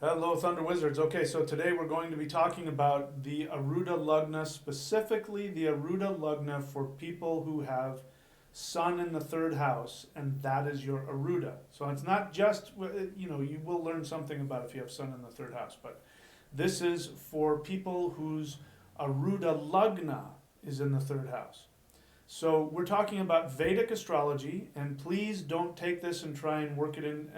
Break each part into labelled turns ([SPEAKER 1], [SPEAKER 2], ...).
[SPEAKER 1] Hello, Thunder Wizards. Okay, so today we're going to be talking about the Arudha Lagna, specifically the Arudha Lagna for people who have Sun in the third house, and that is your Arudha. So it's not just, you will learn something about if you have Sun in the third house, but this is for people whose Arudha Lagna is in the third house. So we're talking about Vedic astrology, and please don't take this and try and work it in.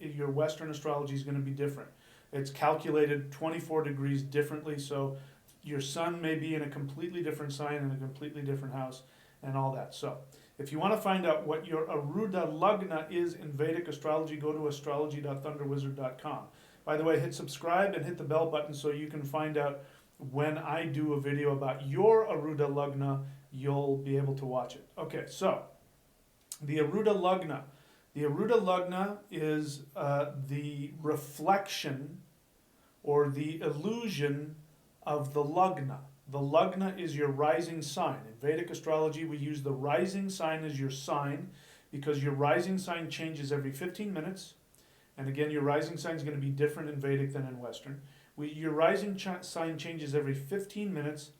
[SPEAKER 1] Your Western astrology is going to be different. It's calculated 24 degrees differently, so your sun may be in a completely different sign in a completely different house and all that. So if you want to find out what your Arudha Lagna is in Vedic astrology, go to astrology.thunderwizard.com. By the way, hit subscribe and hit the bell button so you can find out when I do a video about your Arudha Lagna, you'll be able to watch it. Okay, so the Arudha Lagna. The Arudha Lagna is the reflection or the illusion of the Lagna. The Lagna is your rising sign. In Vedic astrology, we use the rising sign as your sign because your rising sign changes every 15 minutes. And again, your rising sign is going to be different in Vedic than in Western. Your rising sign changes every 15 minutes,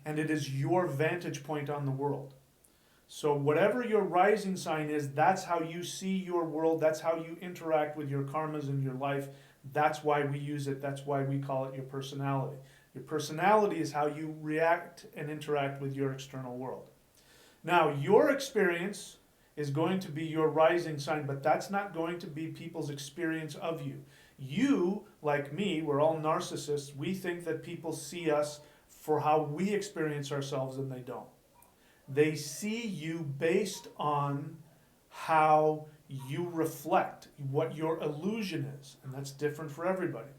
[SPEAKER 1] and it is your vantage point on the world. So whatever your rising sign is, that's how you see your world, that's how you interact with your karmas in your life. That's why we use it, that's why we call it your personality. Your personality is how you react and interact with your external world. Now, your experience is going to be your rising sign, but that's not going to be people's experience of you. You, like me, we're all narcissists. We think that people see us for how we experience ourselves, and they don't. They see you based on how you reflect, what your illusion is, and that's different for everybody.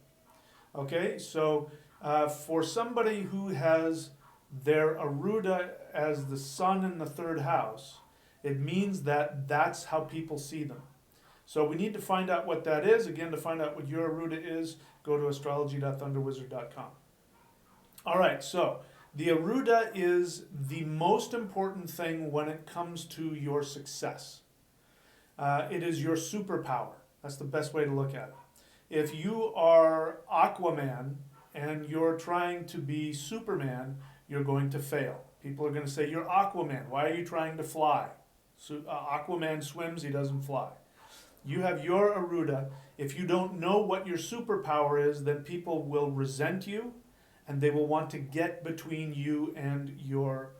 [SPEAKER 1] Okay, so for somebody who has their Arudha as the sun in the third house, it means that that's how people see them. So we need to find out what that is. Again, to find out what your Arudha is, go to astrology.thunderwizard.com. All right, so the Arudha is the most important thing when it comes to your success. It is your superpower. That's the best way to look at it. If you are Aquaman and you're trying to be Superman, you're going to fail. People are going to say, you're Aquaman. Why are you trying to fly? So, Aquaman swims, he doesn't fly. You have your Arudha. If you don't know what your superpower is, then people will resent you, and they will want to get between you and your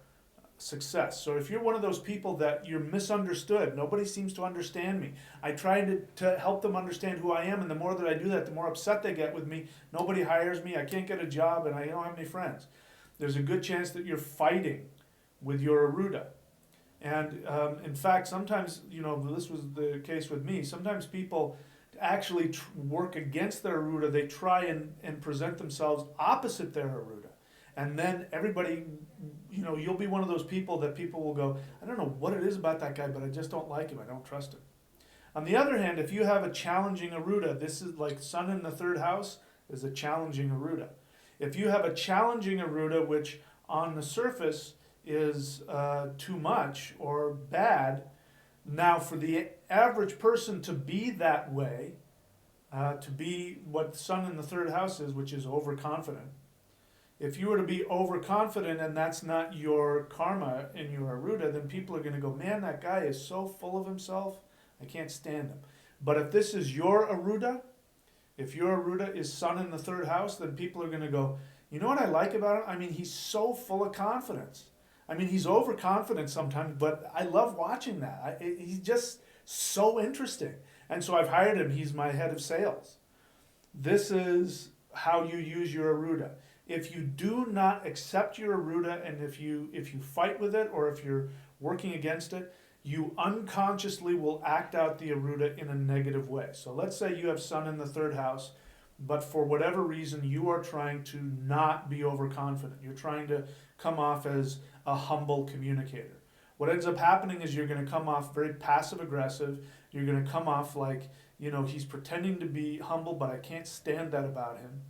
[SPEAKER 1] success. So if you're one of those people that you're misunderstood, nobody seems to understand me. I try to help them understand who I am, and the more that I do that, the more upset they get with me. Nobody hires me, I can't get a job, and I don't have any friends. There's a good chance that you're fighting with your Arudha. And in fact, sometimes, this was the case with me, sometimes people actually work against their Arudha. They try and present themselves opposite their Arudha. And then everybody, you'll be one of those people that people will go, I don't know what it is about that guy, but I just don't like him. I don't trust him. On the other hand, if you have a challenging Arudha, this is like sun in the third house is a challenging Arudha. If you have a challenging Arudha, which on the surface is too much or bad, now for the average person to be that way, to be what sun in the third house is, which is overconfident, if you were to be overconfident and that's not your karma in your Arudha, then people are going to go, man, that guy is so full of himself, I can't stand him. But if this is your Arudha, if your Arudha is sun in the third house, then people are going to go, you know what I like about him? I mean, he's so full of confidence. I mean, he's overconfident sometimes, but I love watching that. He's just so interesting. And so I've hired him. He's my head of sales. This is how you use your Arudha. If you do not accept your Arudha, and if you fight with it or if you're working against it, you unconsciously will act out the Arudha in a negative way. So let's say you have sun in the third house, but for whatever reason you are trying to not be overconfident. You're trying to come off as a humble communicator. What ends up happening is you're going to come off very passive aggressive. You're going to come off like, he's pretending to be humble, but I can't stand that about him.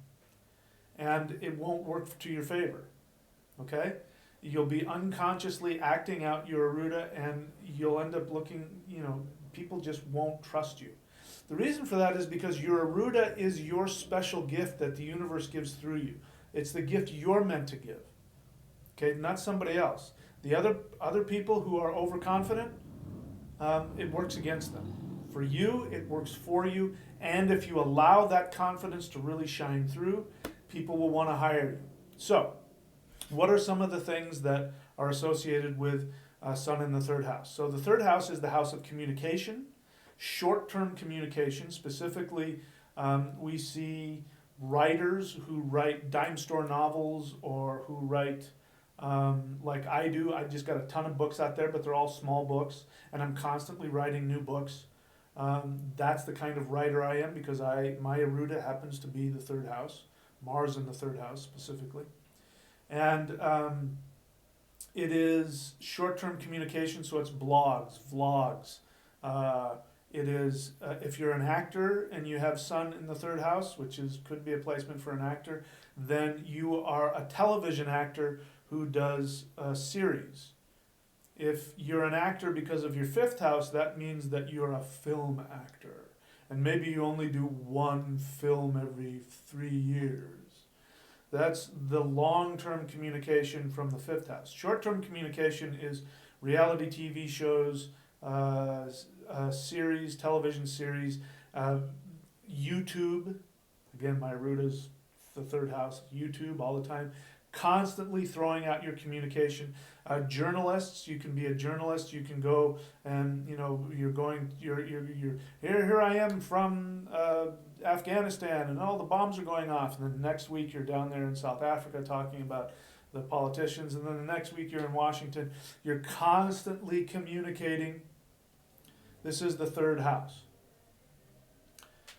[SPEAKER 1] And it won't work to your favor, okay? You'll be unconsciously acting out your Arudha, and you'll end up looking, people just won't trust you. The reason for that is because your Aruda is your special gift that the universe gives through you. It's the gift you're meant to give, okay, not somebody else. The other people who are overconfident, it works against them. For you, it works for you, and if you allow that confidence to really shine through, people will want to hire you. So, what are some of the things that are associated with Sun in the third house? So the third house is the house of communication, short-term communication. Specifically, we see writers who write dime store novels or who write, like I do. I just got a ton of books out there, but they're all small books, and I'm constantly writing new books. That's the kind of writer I am because my Aruda happens to be the third house, Mars in the third house specifically. And it is short-term communication, so it's blogs, vlogs. It is, if you're an actor and you have Sun in the third house, which could be a placement for an actor, then you are a television actor who does a series. If you're an actor because of your fifth house, that means that you're a film actor. And maybe you only do one film every 3 years. That's the long-term communication from the fifth house. Short-term communication is reality TV shows, series, television series, YouTube. Again, my root is the third house. YouTube all the time, constantly throwing out your communication. Journalists, you can be a journalist. You can go and you're here I am from Afghanistan, and all the bombs are going off, and then the next week you're down there in South Africa talking about the politicians, and then the next week you're in Washington. You're constantly communicating. This is the third house.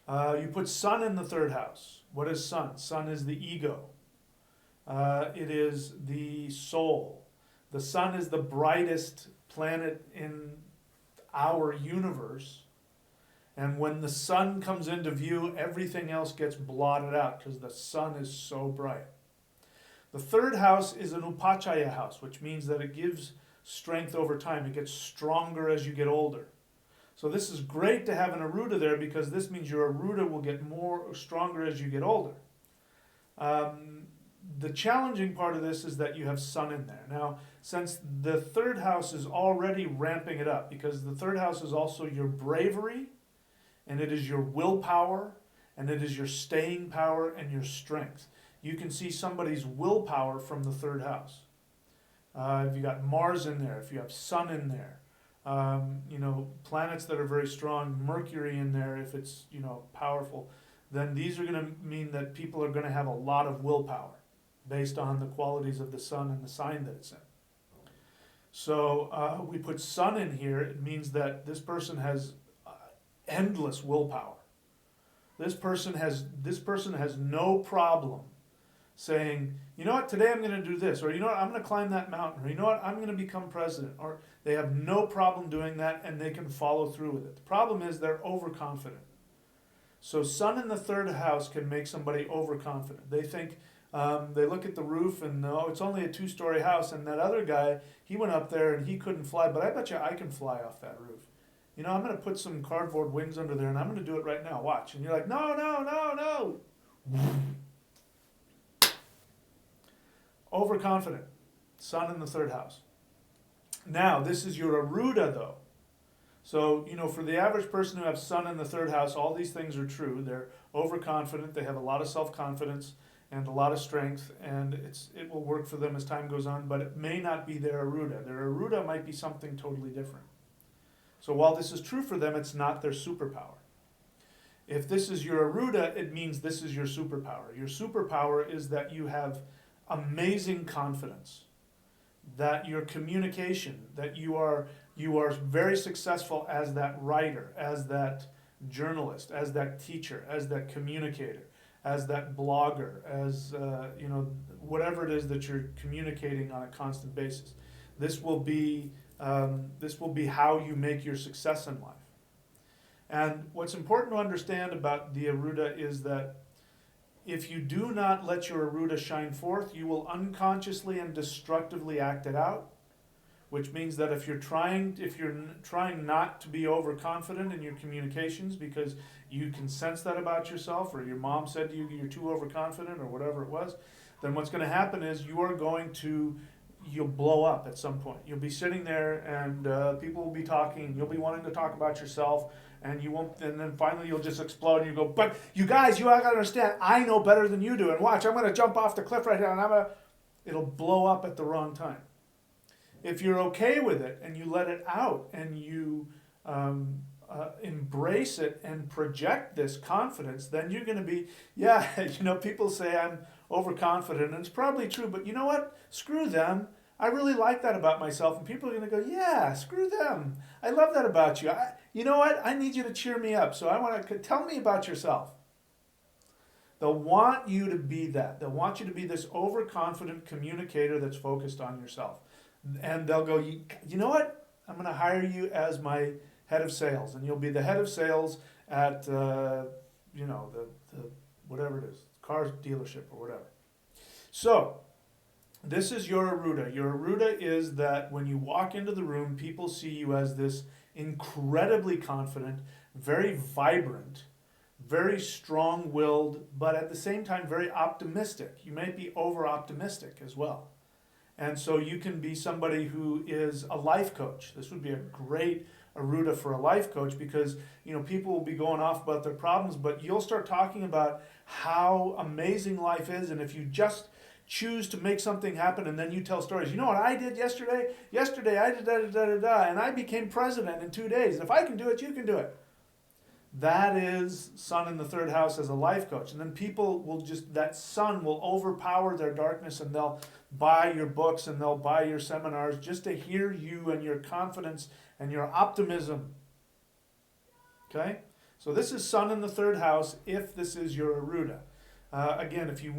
[SPEAKER 1] You put Sun in the third house. What is Sun? Sun is the ego. It is the soul. The Sun is the brightest planet in our universe. And when the Sun comes into view, everything else gets blotted out because the Sun is so bright. The third house is an upachaya house, which means that it gives strength over time. It gets stronger as you get older. So this is great to have an Aruda there because this means your Aruda will get stronger as you get older. The challenging part of this is that you have Sun in there. Now, since the third house is already ramping it up, because the third house is also your bravery, and it is your willpower, and it is your staying power and your strength. You can see somebody's willpower from the third house. If you got Mars in there, if you have Sun in there, planets that are very strong, Mercury in there, if it's powerful, then these are going to mean that people are going to have a lot of willpower based on the qualities of the Sun and the sign that it's in. So we put Sun in here. It means that this person has endless willpower. This person has no problem saying, you know what, today I'm going to do this, or you know what, I'm going to climb that mountain, or you know what, I'm going to become president, or they have no problem doing that and they can follow through with it. The problem is they're overconfident. So Sun in the third house can make somebody overconfident. They think, they look at the roof and, oh, it's only a 2-story house, and that other guy, he went up there and he couldn't fly, but I bet you I can fly off that roof. I'm going to put some cardboard wings under there and I'm going to do it right now. Watch. And you're like, no, no, no, no. Overconfident. Sun in the third house. Now, this is your Aruda, though. So, for the average person who has Sun in the third house, all these things are true. They're overconfident. They have a lot of self-confidence and a lot of strength, and it will work for them as time goes on, but it may not be their Aruda. Their Aruda might be something totally different. So while this is true for them, it's not their superpower. If this is your Aruda, it means this is your superpower. Your superpower is that you have amazing confidence, that your communication, that you are very successful as that writer, as that journalist, as that teacher, as that communicator, as that blogger, as whatever it is that you're communicating on a constant basis. This will be how you make your success in life. And what's important to understand about the Aruda is that if you do not let your Aruda shine forth, you will unconsciously and destructively act it out, which means that if you're trying not to be overconfident in your communications because you can sense that about yourself, or your mom said to you you're too overconfident or whatever it was, then what's going to happen is you'll blow up at some point. You'll be sitting there and people will be talking, you'll be wanting to talk about yourself, and you won't, and then finally you'll just explode and you go, but you guys, you gotta understand, I know better than you do, and watch, I'm gonna jump off the cliff right here, and it'll blow up at the wrong time. If you're okay with it and you let it out and you embrace it and project this confidence, then you're gonna be, yeah, people say I'm overconfident, and it's probably true, but you know what? Screw them. I really like that about myself, and people are going to go, yeah, screw them. I love that about you. You know what? I need you to cheer me up, so I want to tell me about yourself. They'll want you to be that. They'll want you to be this overconfident communicator that's focused on yourself. And they'll go, you know what? I'm going to hire you as my head of sales, and you'll be the head of sales at, the whatever it is, car dealership or whatever. So, this is your Arudha. Your Arudha is that when you walk into the room, people see you as this incredibly confident, very vibrant, very strong-willed, but at the same time very optimistic. You might be over-optimistic as well. And so you can be somebody who is a life coach. This would be a great Arudha for a life coach, because people will be going off about their problems, but you'll start talking about how amazing life is, and if you just choose to make something happen, and then you tell stories. You know what I did yesterday? Yesterday I did da-da-da-da-da, and I became president in 2 days. And if I can do it, you can do it. That is sun in the third house as a life coach. And then people will that sun will overpower their darkness, and they'll buy your books and they'll buy your seminars just to hear you and your confidence and your optimism. Okay? So this is sun in the third house if this is your Arudha. Again, if you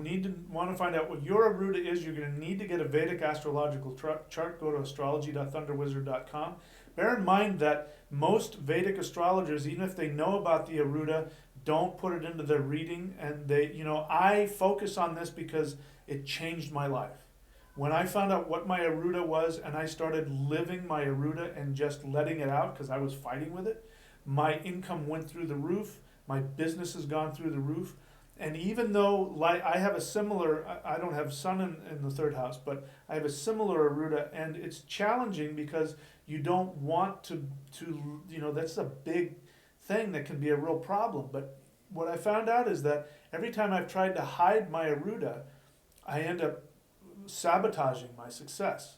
[SPEAKER 1] want to find out what your Arudha is, you're going to need to get a Vedic astrological chart. Go to astrology.thunderwizard.com. Bear in mind that most Vedic astrologers, even if they know about the Arudha, don't put it into their reading. And I focus on this because it changed my life. When I found out what my Arudha was and I started living my Arudha and just letting it out because I was fighting with it, my income went through the roof. My business has gone through the roof. And even though I have a similar, I don't have sun in the third house, but I have a similar Arudha, and it's challenging because you don't want to that's a big thing that can be a real problem. But what I found out is that every time I've tried to hide my Arudha, I end up sabotaging my success.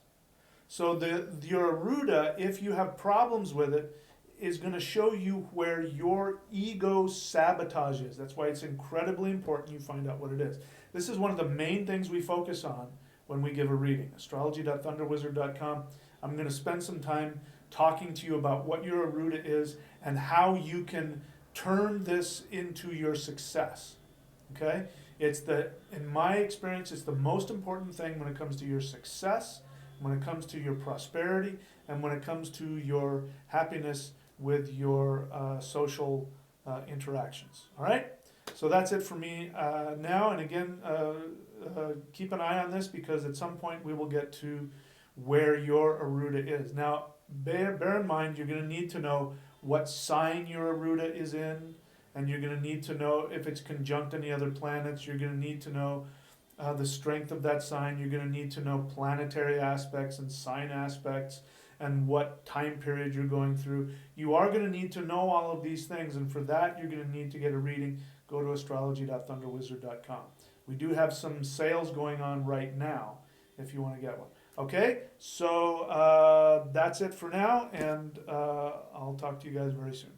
[SPEAKER 1] So your Arudha, if you have problems with it, is going to show you where your ego sabotages. That's why it's incredibly important you find out what it is. This is one of the main things we focus on when we give a reading. Astrology.thunderwizard.com. I'm going to spend some time talking to you about what your Arudha is and how you can turn this into your success. Okay? In my experience, it's the most important thing when it comes to your success, when it comes to your prosperity, and when it comes to your happiness with your social interactions. All right? So that's it for me now. And again, keep an eye on this, because at some point we will get to where your Arudha is. Now, bear in mind, you're going to need to know what sign your Arudha is in, and you're going to need to know if it's conjunct any other planets. You're going to need to know the strength of that sign. You're going to need to know planetary aspects and sign aspects, and what time period you're going through. You are going to need to know all of these things, and for that you're going to need to get a reading. Go to astrology.thunderwizard.com. We do have some sales going on right now if you want to get one. Okay, so that's it for now, and I'll talk to you guys very soon.